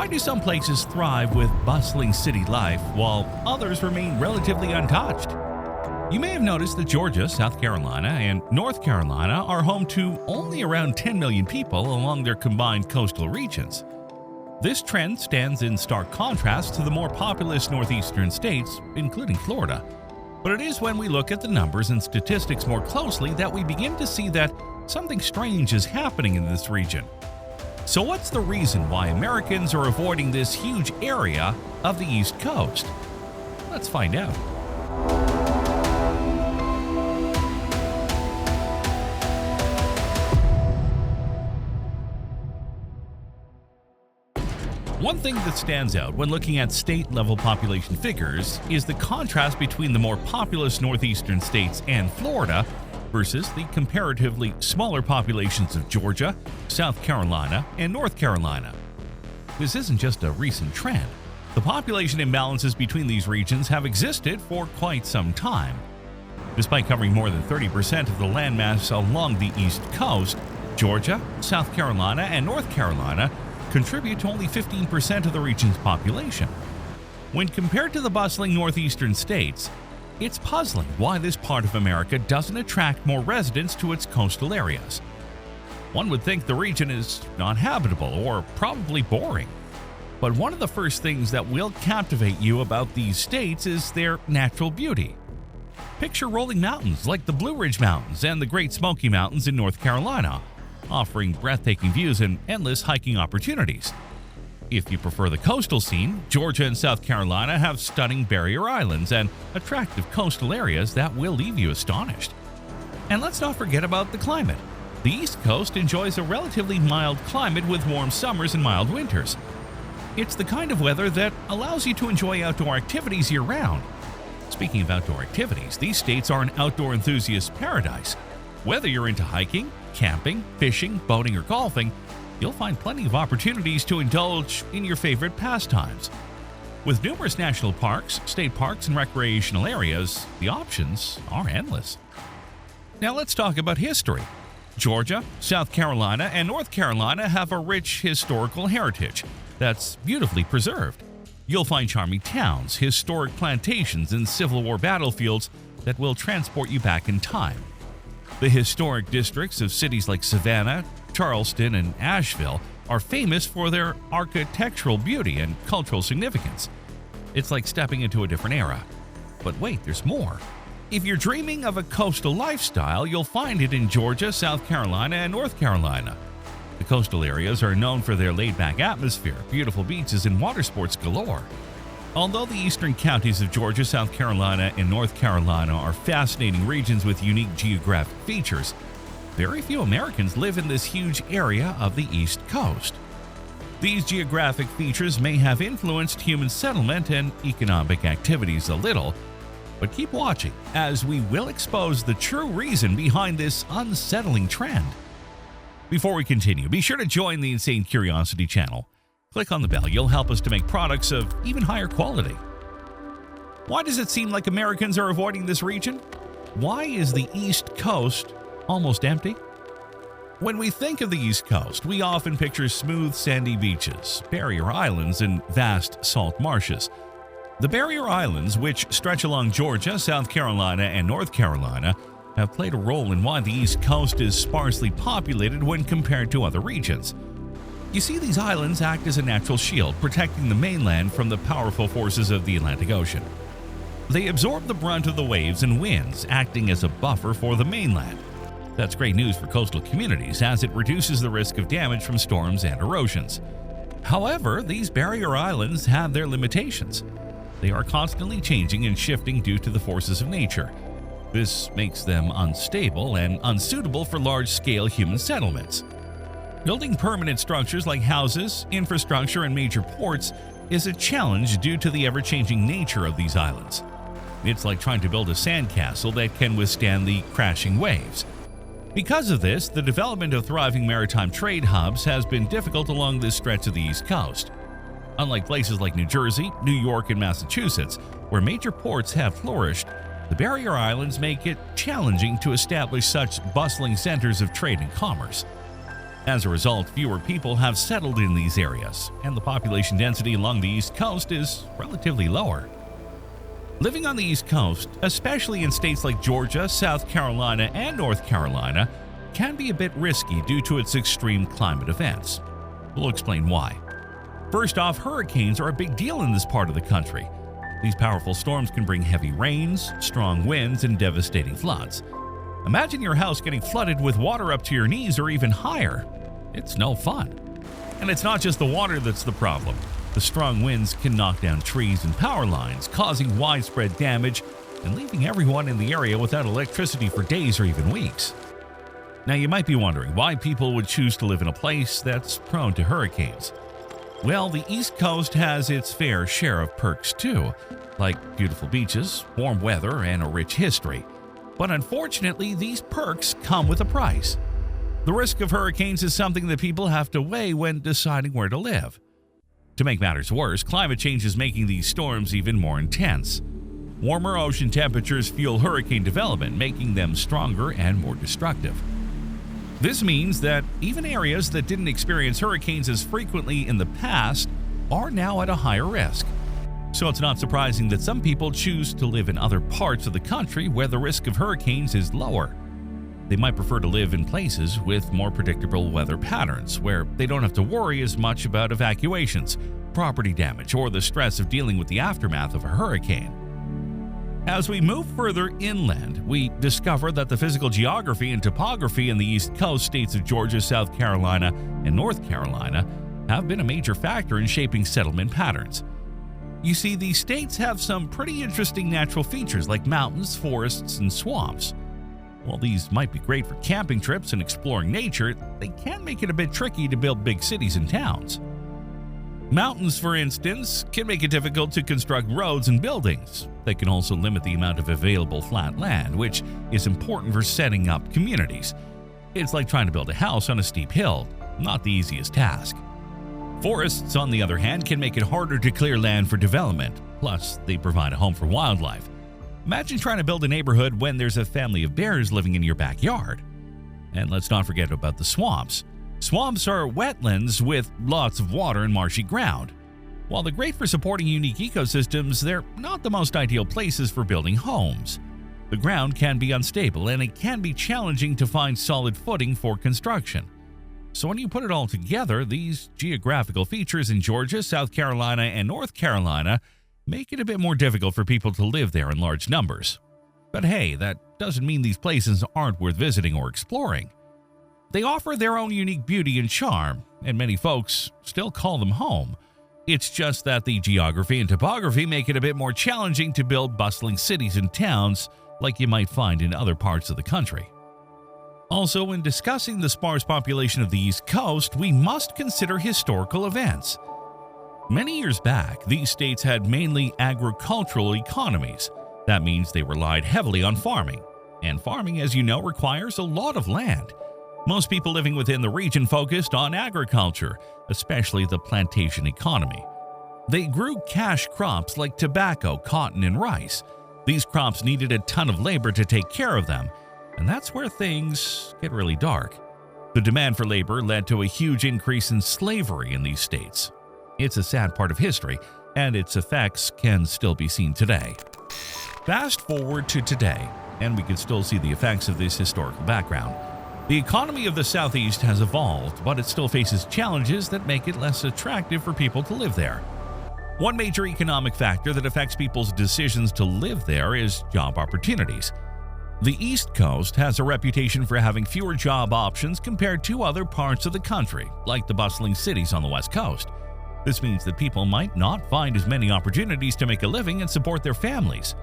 do some places thrive with bustling city life while others remain relatively untouched? You may have noticed that Georgia, South Carolina, and North Carolina are home to only around 10 million people along their combined coastal regions. This trend stands in stark contrast to the more populous Northeastern states, including Florida. But it is when we look at the numbers and statistics more closely that we begin to see that something strange is happening in this region. So what's the reason why Americans are avoiding this huge area of the East Coast? Let's find out. One thing that stands out when looking at state-level population figures is the contrast between the more populous Northeastern states and Florida versus the comparatively smaller populations of Georgia, South Carolina, and North Carolina. This isn't just a recent trend. The population imbalances between these regions have existed for quite some time. Despite covering more than 30% of the landmass along the East Coast, Georgia, South Carolina, and North Carolina contribute to only 15% of the region's population. When compared to the bustling Northeastern states, it's puzzling why this part of America doesn't attract more residents to its coastal areas. One would think the region is not habitable or probably boring. But one of the first things that will captivate you about these states is their natural beauty. Picture rolling mountains like the Blue Ridge Mountains and the Great Smoky Mountains in North Carolina, offering breathtaking views and endless hiking opportunities. If you prefer the coastal scene, Georgia and South Carolina have stunning barrier islands and attractive coastal areas that will leave you astonished. And let's not forget about the climate. The East Coast enjoys a relatively mild climate with warm summers and mild winters. It's the kind of weather that allows you to enjoy outdoor activities year-round. Speaking of outdoor activities, these states are an outdoor enthusiast paradise. Whether you're into hiking, camping, fishing, boating, or golfing, you'll find plenty of opportunities to indulge in your favorite pastimes. With numerous national parks, state parks, and recreational areas, the options are endless. Now let's talk about history. Georgia, South Carolina, and North Carolina have a rich historical heritage that's beautifully preserved. You'll find charming towns, historic plantations, and Civil War battlefields that will transport you back in time. The historic districts of cities like Savannah, Charleston, and Asheville are famous for their architectural beauty and cultural significance. It's like stepping into a different era. But wait, there's more. If you're dreaming of a coastal lifestyle, you'll find it in Georgia, South Carolina, and North Carolina. The coastal areas are known for their laid-back atmosphere, beautiful beaches, and water sports galore. Although the eastern counties of Georgia, South Carolina, and North Carolina are fascinating regions with unique geographic features, very few Americans live in this huge area of the East Coast. These geographic features may have influenced human settlement and economic activities a little, but keep watching as we will expose the true reason behind this unsettling trend. Before we continue, be sure to join the Insane Curiosity channel. Click on the bell. You'll help us to make products of even higher quality. Why does it seem like Americans are avoiding this region? Why is the East Coast almost empty? When we think of the East Coast, we often picture smooth, sandy beaches, barrier islands, and vast salt marshes. The barrier islands, which stretch along Georgia, South Carolina, and North Carolina, have played a role in why the East Coast is sparsely populated when compared to other regions. You see, these islands act as a natural shield, protecting the mainland from the powerful forces of the Atlantic Ocean. They absorb the brunt of the waves and winds, acting as a buffer for the mainland. That's great news for coastal communities, as it reduces the risk of damage from storms and erosions. However, these barrier islands have their limitations. They are constantly changing and shifting due to the forces of nature. This makes them unstable and unsuitable for large-scale human settlements. Building permanent structures like houses, infrastructure, and major ports is a challenge due to the ever-changing nature of these islands. It's like trying to build a sandcastle that can withstand the crashing waves. Because of this, the development of thriving maritime trade hubs has been difficult along this stretch of the East Coast. Unlike places like New Jersey, New York, and Massachusetts, where major ports have flourished, the barrier islands make it challenging to establish such bustling centers of trade and commerce. As a result, fewer people have settled in these areas, and the population density along the East Coast is relatively lower. Living on the East Coast, especially in states like Georgia, South Carolina, and North Carolina, can be a bit risky due to its extreme climate events. We'll explain why. First off, hurricanes are a big deal in this part of the country. These powerful storms can bring heavy rains, strong winds, and devastating floods. Imagine your house getting flooded with water up to your knees or even higher. It's no fun. And it's not just the water that's the problem. The strong winds can knock down trees and power lines, causing widespread damage and leaving everyone in the area without electricity for days or even weeks. Now, you might be wondering why people would choose to live in a place that's prone to hurricanes. Well, the East Coast has its fair share of perks too, like beautiful beaches, warm weather, and a rich history. But unfortunately, these perks come with a price. The risk of hurricanes is something that people have to weigh when deciding where to live. To make matters worse, climate change is making these storms even more intense. Warmer ocean temperatures fuel hurricane development, making them stronger and more destructive. This means that even areas that didn't experience hurricanes as frequently in the past are now at a higher risk. So it's not surprising that some people choose to live in other parts of the country where the risk of hurricanes is lower. They might prefer to live in places with more predictable weather patterns, where they don't have to worry as much about evacuations, property damage, or the stress of dealing with the aftermath of a hurricane. As we move further inland, we discover that the physical geography and topography in the East Coast states of Georgia, South Carolina, and North Carolina have been a major factor in shaping settlement patterns. You see, these states have some pretty interesting natural features like mountains, forests, and swamps. While these might be great for camping trips and exploring nature, they can make it a bit tricky to build big cities and towns. Mountains, for instance, can make it difficult to construct roads and buildings. They can also limit the amount of available flat land, which is important for setting up communities. It's like trying to build a house on a steep hill, not the easiest task. Forests, on the other hand, can make it harder to clear land for development, plus they provide a home for wildlife. Imagine trying to build a neighborhood when there's a family of bears living in your backyard. And let's not forget about the swamps. Swamps are wetlands with lots of water and marshy ground. While they're great for supporting unique ecosystems, they're not the most ideal places for building homes. The ground can be unstable, and it can be challenging to find solid footing for construction. So when you put it all together, these geographical features in Georgia, South Carolina, and North Carolina make it a bit more difficult for people to live there in large numbers. But hey, that doesn't mean these places aren't worth visiting or exploring. They offer their own unique beauty and charm, and many folks still call them home. It's just that the geography and topography make it a bit more challenging to build bustling cities and towns like you might find in other parts of the country. Also, when discussing the sparse population of the East Coast, we must consider historical events. Many years back, these states had mainly agricultural economies. That means they relied heavily on farming. And farming, as you know, requires a lot of land. Most people living within the region focused on agriculture, especially the plantation economy. They grew cash crops like tobacco, cotton, and rice. These crops needed a ton of labor to take care of them, and that's where things get really dark. The demand for labor led to a huge increase in slavery in these states. It's a sad part of history, and its effects can still be seen today. Fast forward to today, and we can still see the effects of this historical background. The economy of the Southeast has evolved, but it still faces challenges that make it less attractive for people to live there. One major economic factor that affects people's decisions to live there is job opportunities. The East Coast has a reputation for having fewer job options compared to other parts of the country, like the bustling cities on the West Coast. This means that people might not find as many opportunities to make a living and support their families.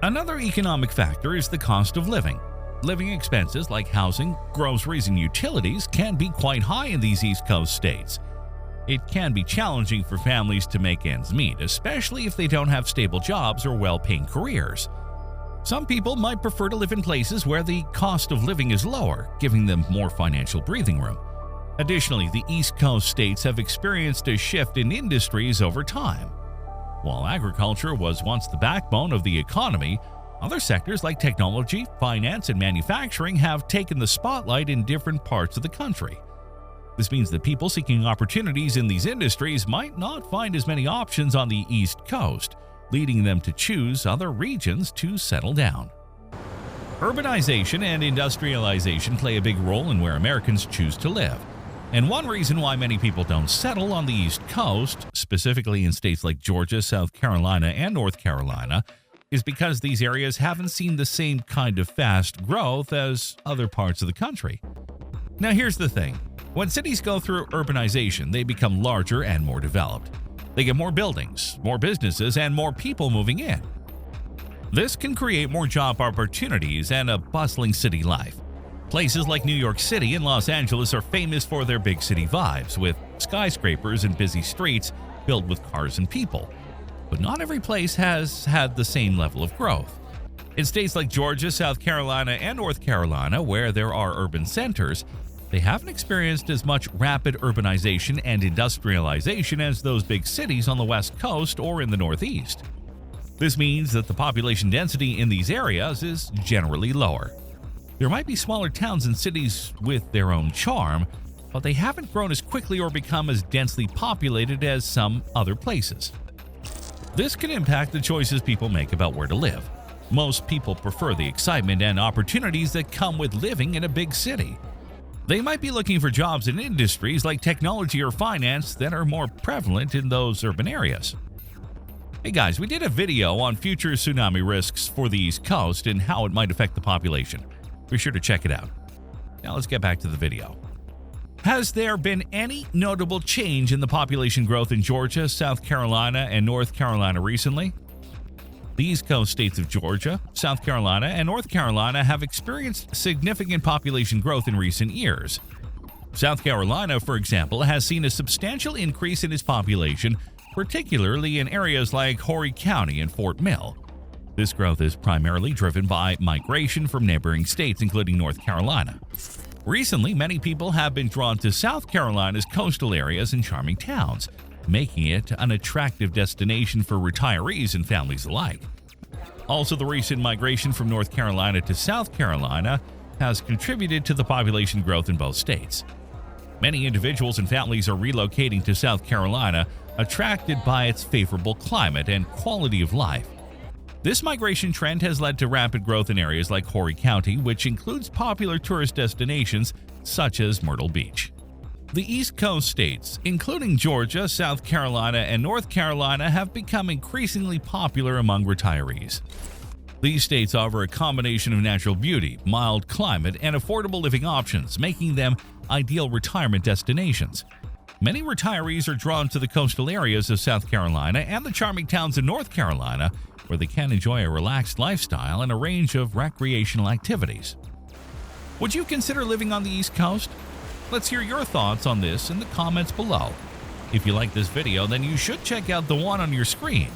Another economic factor is the cost of living. Living expenses like housing, groceries, and utilities can be quite high in these East Coast states. It can be challenging for families to make ends meet, especially if they don't have stable jobs or well-paying careers. Some people might prefer to live in places where the cost of living is lower, giving them more financial breathing room. Additionally, the East Coast states have experienced a shift in industries over time. While agriculture was once the backbone of the economy, other sectors like technology, finance, and manufacturing have taken the spotlight in different parts of the country. This means that people seeking opportunities in these industries might not find as many options on the East Coast, leading them to choose other regions to settle down. Urbanization and industrialization play a big role in where Americans choose to live. And one reason why many people don't settle on the East Coast, specifically in states like Georgia, South Carolina, and North Carolina, is because these areas haven't seen the same kind of fast growth as other parts of the country. Now here's the thing. When cities go through urbanization, they become larger and more developed. They get more buildings, more businesses, and more people moving in. This can create more job opportunities and a bustling city life. Places like New York City and Los Angeles are famous for their big city vibes, with skyscrapers and busy streets filled with cars and people. But not every place has had the same level of growth. In states like Georgia, South Carolina, and North Carolina, where there are urban centers, they haven't experienced as much rapid urbanization and industrialization as those big cities on the West Coast or in the Northeast. This means that the population density in these areas is generally lower. There might be smaller towns and cities with their own charm, but they haven't grown as quickly or become as densely populated as some other places. This can impact the choices people make about where to live. Most people prefer the excitement and opportunities that come with living in a big city. They might be looking for jobs in industries like technology or finance that are more prevalent in those urban areas. Hey guys, we did a video on future tsunami risks for the East Coast and how it might affect the population. Be sure to check it out. Now let's get back to the video. Has there been any notable change in the population growth in Georgia, South Carolina, and North Carolina recently? The East Coast states of Georgia, South Carolina, and North Carolina have experienced significant population growth in recent years. South Carolina, for example, has seen a substantial increase in its population, particularly in areas like Horry County and Fort Mill. This growth is primarily driven by migration from neighboring states, including North Carolina. Recently, many people have been drawn to South Carolina's coastal areas and charming towns, making it an attractive destination for retirees and families alike. Also, the recent migration from North Carolina to South Carolina has contributed to the population growth in both states. Many individuals and families are relocating to South Carolina, attracted by its favorable climate and quality of life. This migration trend has led to rapid growth in areas like Horry County, which includes popular tourist destinations such as Myrtle Beach. The East Coast states, including Georgia, South Carolina, and North Carolina, have become increasingly popular among retirees. These states offer a combination of natural beauty, mild climate, and affordable living options, making them ideal retirement destinations. Many retirees are drawn to the coastal areas of South Carolina and the charming towns of North Carolina, where they can enjoy a relaxed lifestyle and a range of recreational activities. Would you consider living on the East Coast? Let's hear your thoughts on this in the comments below. If you like this video, then you should check out the one on your screen.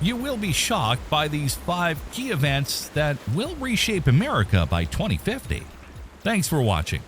You will be shocked by these 5 key events that will reshape America by 2050. Thanks for watching.